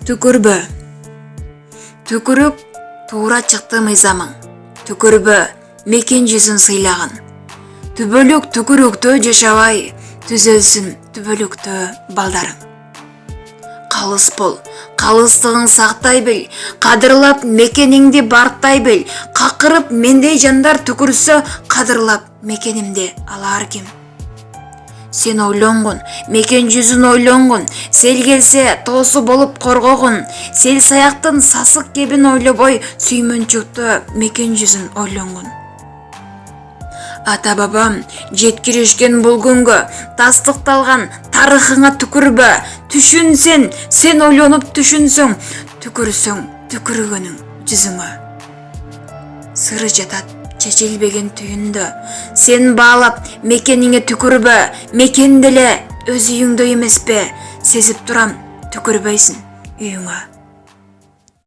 Түкірбі. Түкірік тура чықты мыйзамың. Түкірбі мекен жүзін сыйлағын. Түбөлік түкірікті жашабай, түзелсін түбөлікті балдарың. Қалыс бол, қалыстығың сақтай біл, қадырлап мекеніңді бартай біл, қақырып мендей жандар түкірсі, қадырлап мекенімде алар кем. Сен ойлонғын, мекен жүзін ойлонғын, сел келсе тосы болып қорғоғын, сел саяқтың сасық кебін ойлобой, сүймөнчүкті мекен жүзін ойлонғын. Ата бабам жеткирешкен бұл күнгө, тастықталған тарыхыңа түкірбі, түшінсен, сен ойлонып түшінсің, түкірсің түкіргенің жүзіңе. Сыры жатат чечилбеген түйінді, сен бағалап мекеніңе түкірбі, мекенделе өз үйіңді емес пе, сезіп тұрам түкірбейсін үйіңе.